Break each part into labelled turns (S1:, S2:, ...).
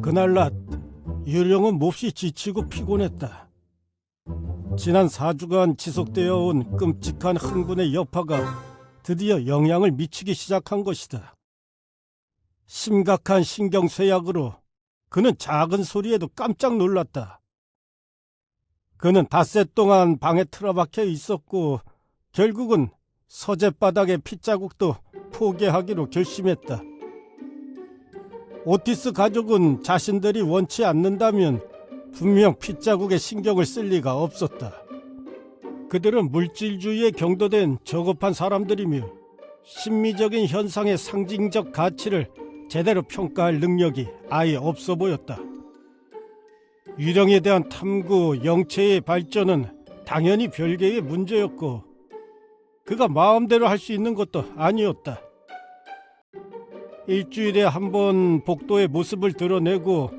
S1: 그날 낮 유령은 몹시 지치고 피곤했다. 지난 4주간 지속되어 온 끔찍한 흥분의 여파가 드디어 영향을 미치기 시작한 것이다. 심각한 신경쇠약으로 그는 작은 소리에도 깜짝 놀랐다. 그는 닷새 동안 방에 틀어박혀 있었고 결국은 서재바닥의 핏자국도 포기하기로 결심했다. 오티스 가족은 자신들이 원치 않는다면 분명 핏자국에 신경을 쓸 리가 없었다. 그들은 물질주의에 경도된 저급한 사람들이며 심미적인 현상의 상징적 가치를 제대로 평가할 능력이 아예 없어 보였다. 유령에 대한 탐구, 영체의 발전은 당연히 별개의 문제였고 그가 마음대로 할 수 있는 것도 아니었다. 일주일에 한 번 복도의 모습을 드러내고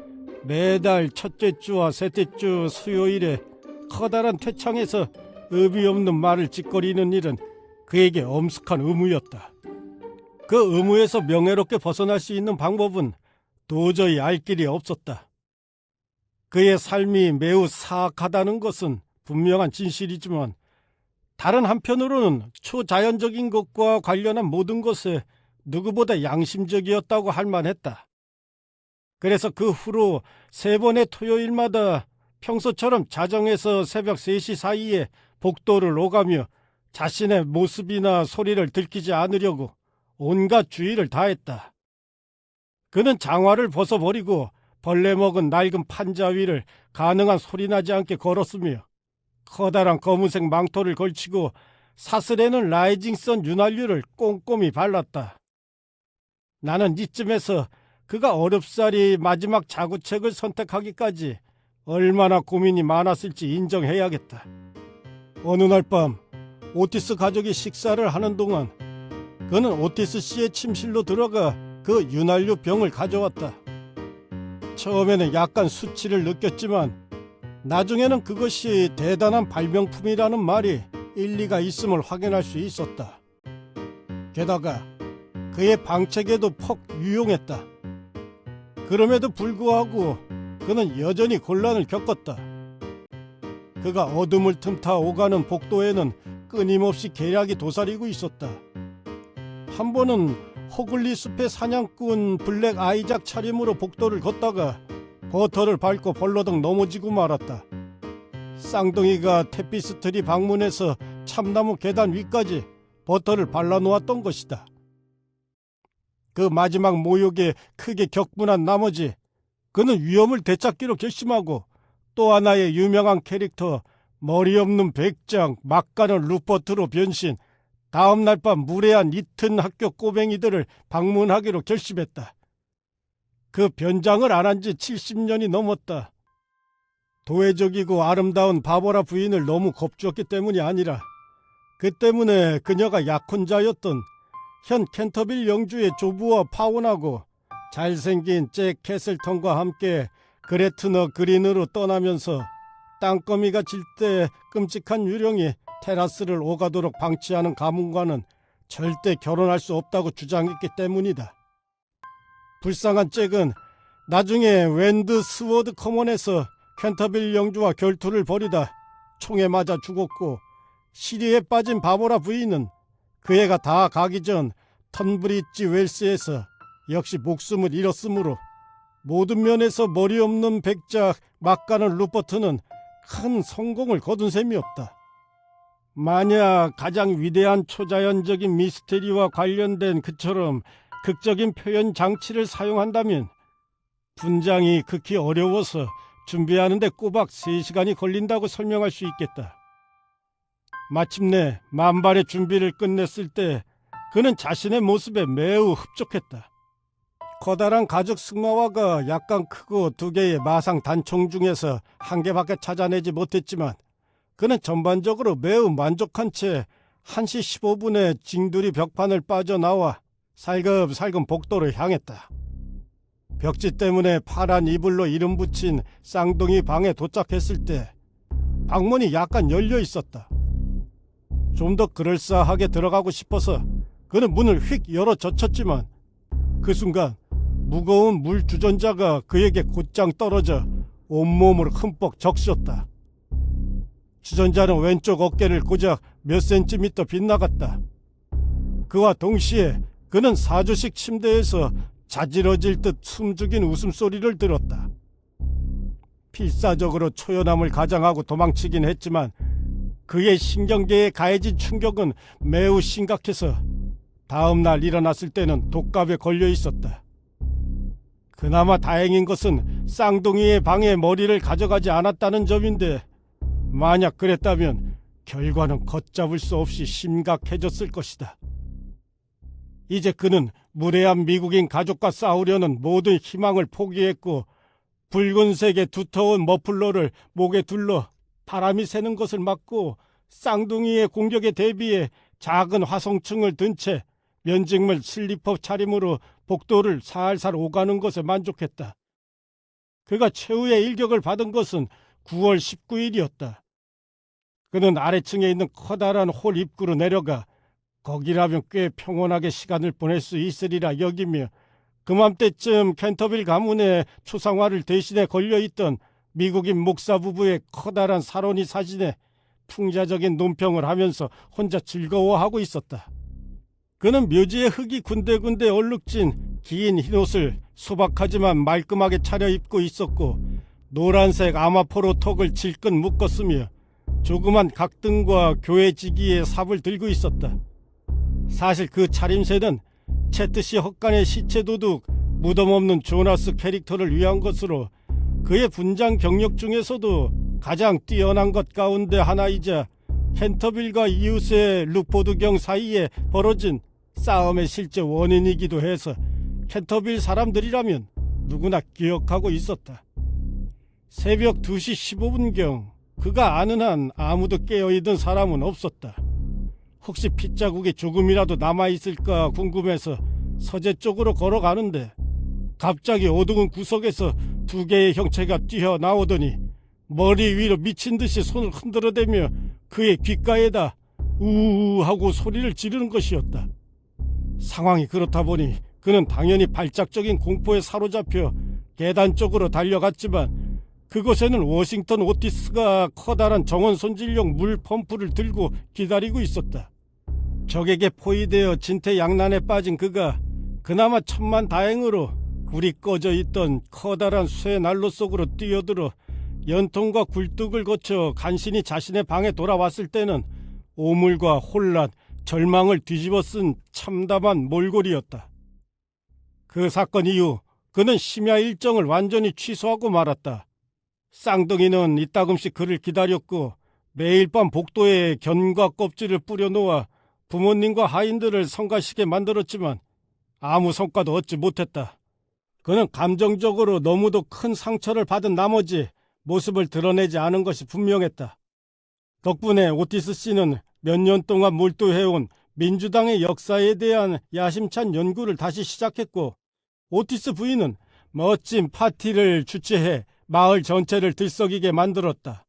S1: 매달 첫째 주와 셋째 주 수요일에 커다란 퇴창에서 의미 없는 말을 짓거리는 일은 그에게 엄숙한 의무였다. 그 의무에서 명예롭게 벗어날 수 있는 방법은 도저히 알 길이 없었다. 그의 삶이 매우 사악하다는 것은 분명한 진실이지만 다른 한편으로는 초자연적인 것과 관련한 모든 것에 누구보다 양심적이었다고 할 만했다. 그래서 그 후로 3번의 토요일마다 평소처럼 자정에서 새벽 3시 사이에 복도를 오가며 자신의 모습이나 소리를 들키지 않으려고 온갖 주의를 다했다. 그는 장화를 벗어버리고 벌레 먹은 낡은 판자 위를 가능한 소리나지 않게 걸었으며 커다란 검은색 망토를 걸치고 사슬에는 라이징선 윤활유를 꼼꼼히 발랐다. 나는 이쯤에서 그가 어렵사리 마지막 자구책을 선택하기까지 얼마나 고민이 많았을지 인정해야겠다. 어느 날 밤 오티스 가족이 식사를 하는 동안 그는 오티스 씨의 침실로 들어가 그 윤활유 병을 가져왔다. 처음에는 약간 수치를 느꼈지만 나중에는 그것이 대단한 발명품이라는 말이 일리가 있음을 확인할 수 있었다. 게다가 그의 방책에도 퍽 유용했다. 그럼에도 불구하고 그는 여전히 곤란을 겪었다. 그가 어둠을 틈타 오가는 복도에는 끊임없이 계략이 도사리고 있었다. 한 번은 호글리 숲의 사냥꾼 블랙 아이작 차림으로 복도를 걷다가 버터를 밟고 벌러덩 넘어지고 말았다. 쌍둥이가 테피스트리 방문해서 참나무 계단 위까지 버터를 발라놓았던 것이다. 그 마지막 모욕에 크게 격분한 나머지 그는 위험을 되찾기로 결심하고 또 하나의 유명한 캐릭터 머리 없는 백장 막가는 루퍼트로 변신, 다음 날 밤 무례한 이튼 학교 꼬맹이들을 방문하기로 결심했다. 그 변장을 안 한 지 70년이 넘었다. 도회적이고 아름다운 바보라 부인을 너무 겁주었기 때문이 아니라 그 때문에 그녀가 약혼자였던 현 캔터빌 영주의 조부와 파혼하고 잘생긴 잭 캐슬턴과 함께 그레트너 그린으로 떠나면서 땅거미가 질 때 끔찍한 유령이 테라스를 오가도록 방치하는 가문과는 절대 결혼할 수 없다고 주장했기 때문이다. 불쌍한 잭은 나중에 웬드 스워드 커먼에서 캔터빌 영주와 결투를 벌이다 총에 맞아 죽었고 시리에 빠진 바보라 부인은 그 애가 다 가기 전 턴브리지 웰스에서 역시 목숨을 잃었으므로 모든 면에서 머리 없는 백작 막가는 루퍼트는 큰 성공을 거둔 셈이 없다. 만약 가장 위대한 초자연적인 미스테리와 관련된 그처럼 극적인 표현 장치를 사용한다면 분장이 극히 어려워서 준비하는데 꼬박 3시간이 걸린다고 설명할 수 있겠다. 마침내 만발의 준비를 끝냈을 때 그는 자신의 모습에 매우 흡족했다. 커다란 가죽 승마화가 약간 크고 2개의 마상 단총 중에서 1개밖에 찾아내지 못했지만 그는 전반적으로 매우 만족한 채 1시 15분에 징두리 벽판을 빠져나와 살금살금 복도를 향했다. 벽지 때문에 파란 이불로 이름 붙인 쌍둥이 방에 도착했을 때 방문이 약간 열려 있었다. 좀 더 그럴싸하게 들어가고 싶어서 그는 문을 휙 열어 젖혔지만 그 순간 무거운 물 주전자가 그에게 곧장 떨어져 온몸으로 흠뻑 적셨다. 주전자는 왼쪽 어깨를 고작 몇 센티미터 빗나갔다. 그와 동시에 그는 사조식 침대에서 자지러질 듯 숨죽인 웃음소리를 들었다. 필사적으로 초연함을 가장하고 도망치긴 했지만 그의 신경계에 가해진 충격은 매우 심각해서 다음 날 일어났을 때는 독감에 걸려 있었다. 그나마 다행인 것은 쌍둥이의 방에 머리를 가져가지 않았다는 점인데 만약 그랬다면 결과는 걷잡을 수 없이 심각해졌을 것이다. 이제 그는 무례한 미국인 가족과 싸우려는 모든 희망을 포기했고 붉은색의 두터운 머플러를 목에 둘러 바람이 새는 것을 막고 쌍둥이의 공격에 대비해 작은 화성층을 든 채 면직물 슬리퍼 차림으로 복도를 살살 오가는 것에 만족했다. 그가 최후의 일격을 받은 것은 9월 19일이었다. 그는 아래층에 있는 커다란 홀 입구로 내려가 거기라면 꽤 평온하게 시간을 보낼 수 있으리라 여기며 그맘때쯤 캔터빌 가문의 초상화를 대신에 걸려있던 미국인 목사 부부의 커다란 사로니 사진에 풍자적인 논평을 하면서 혼자 즐거워하고 있었다. 그는 묘지에 흙이 군데군데 얼룩진 긴 흰옷을 소박하지만 말끔하게 차려입고 있었고 노란색 아마포로 턱을 질끈 묶었으며 조그만 각등과 교회지기의 삽을 들고 있었다. 사실 그 차림새는 채트시 헛간의 시체도둑 무덤 없는 조나스 캐릭터를 위한 것으로 그의 분장 경력 중에서도 가장 뛰어난 것 가운데 하나이자 캔터빌과 이웃의 루포드경 사이에 벌어진 싸움의 실제 원인이기도 해서 캔터빌 사람들이라면 누구나 기억하고 있었다. 새벽 2시 15분경 그가 아는 한 아무도 깨어있는 사람은 없었다. 혹시 핏자국이 조금이라도 남아있을까 궁금해서 서재 쪽으로 걸어가는데 갑자기 어두운 구석에서 두 개의 형체가 뛰어나오더니 머리 위로 미친 듯이 손을 흔들어대며 그의 귓가에다 우우 하고 소리를 지르는 것이었다. 상황이 그렇다 보니 그는 당연히 발작적인 공포에 사로잡혀 계단 쪽으로 달려갔지만 그곳에는 워싱턴 오티스가 커다란 정원 손질용 물 펌프를 들고 기다리고 있었다. 적에게 포위되어 진퇴양난에 빠진 그가 그나마 천만다행으로 불이 꺼져 있던 커다란 쇠 난로 속으로 뛰어들어 연통과 굴뚝을 거쳐 간신히 자신의 방에 돌아왔을 때는 오물과 혼란, 절망을 뒤집어 쓴 참담한 몰골이었다. 그 사건 이후 그는 심야 일정을 완전히 취소하고 말았다. 쌍둥이는 이따금씩 그를 기다렸고 매일 밤 복도에 견과 껍질을 뿌려놓아 부모님과 하인들을 성가시게 만들었지만 아무 성과도 얻지 못했다. 그는 감정적으로 너무도 큰 상처를 받은 나머지 모습을 드러내지 않은 것이 분명했다. 덕분에 오티스 씨는 몇 년 동안 몰두해온 민주당의 역사에 대한 야심찬 연구를 다시 시작했고 오티스 부인은 멋진 파티를 주최해 마을 전체를 들썩이게 만들었다.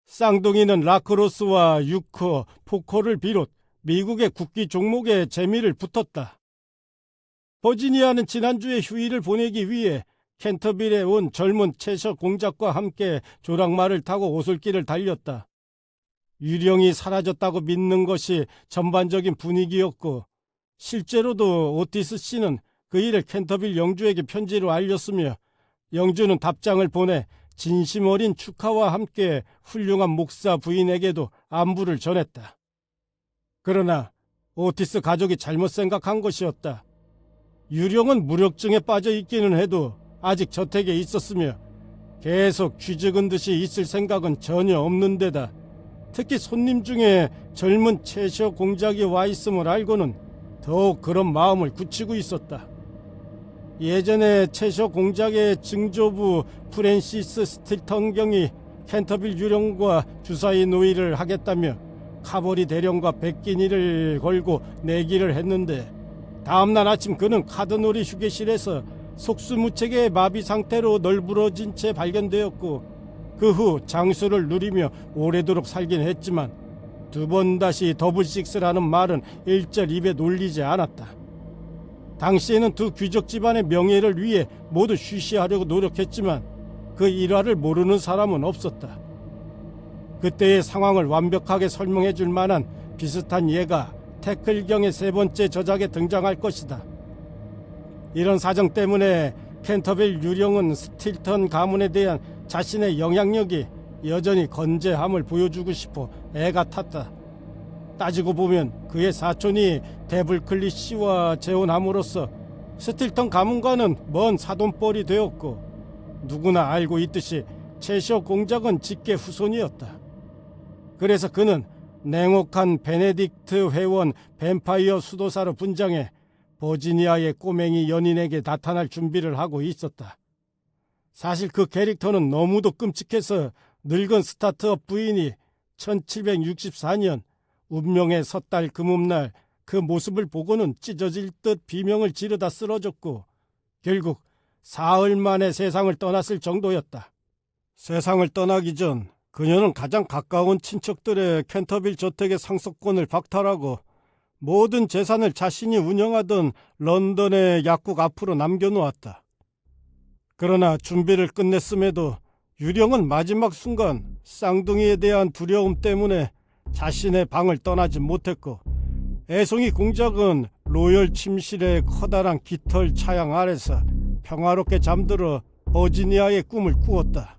S1: 쌍둥이는 라크로스와 유커, 포커를 비롯 미국의 국기 종목에 재미를 붙었다. 버지니아는 지난주에 휴일을 보내기 위해 캔터빌에 온 젊은 채셔 공작과 함께 조랑말을 타고 오솔길을 달렸다. 유령이 사라졌다고 믿는 것이 전반적인 분위기였고 실제로도 오티스 씨는 그 일을 캔터빌 영주에게 편지로 알렸으며 영주는 답장을 보내 진심 어린 축하와 함께 훌륭한 목사 부인에게도 안부를 전했다. 그러나 오티스 가족이 잘못 생각한 것이었다. 유령은 무력증에 빠져 있기는 해도 아직 저택에 있었으며 계속 쥐죽은 듯이 있을 생각은 전혀 없는 데다 특히 손님 중에 젊은 채셔 공작이 와 있음을 알고는 더욱 그런 마음을 굳히고 있었다. 예전에 채셔 공작의 증조부 프랜시스 스틸턴 경이 캔터빌 유령과 주사위 노이를 하겠다며 카버리 대령과 백기니를 걸고 내기를 했는데 다음날 아침 그는 카드놀이 휴게실에서 속수무책의 마비 상태로 널브러진 채 발견되었고 그 후 장수를 누리며 오래도록 살긴 했지만 두 번 다시 더블식스라는 말은 일절 입에 놀리지 않았다. 당시에는 두 귀족 집안의 명예를 위해 모두 쉬쉬하려고 노력했지만 그 일화를 모르는 사람은 없었다. 그때의 상황을 완벽하게 설명해 줄 만한 비슷한 예가 태클경의 세 번째 저작에 등장할 것이다. 이런 사정 때문에 캔터빌 유령은 스틸턴 가문에 대한 자신의 영향력이 여전히 건재함을 보여주고 싶어 애가 탔다. 따지고 보면 그의 사촌이 데블클리 씨와 재혼함으로써 스틸턴 가문과는 먼 사돈뻘이 되었고, 누구나 알고 있듯이 채셔 공작은 직계 후손이었다. 그래서 그는 냉혹한 베네딕트 회원 뱀파이어 수도사로 분장해 버지니아의 꼬맹이 연인에게 나타날 준비를 하고 있었다. 사실 그 캐릭터는 너무도 끔찍해서 늙은 스타트업 부인이 1764년 운명의 섣달 금음날 그 모습을 보고는 찢어질 듯 비명을 지르다 쓰러졌고, 결국 사흘 만에 세상을 떠났을 정도였다. 세상을 떠나기 전 그녀는 가장 가까운 친척들의 캔터빌 저택의 상속권을 박탈하고 모든 재산을 자신이 운영하던 런던의 약국 앞으로 남겨놓았다. 그러나 준비를 끝냈음에도 유령은 마지막 순간 쌍둥이에 대한 두려움 때문에 자신의 방을 떠나지 못했고, 애송이 공작은 로열 침실의 커다란 깃털 차양 아래서 평화롭게 잠들어 버지니아의 꿈을 꾸었다.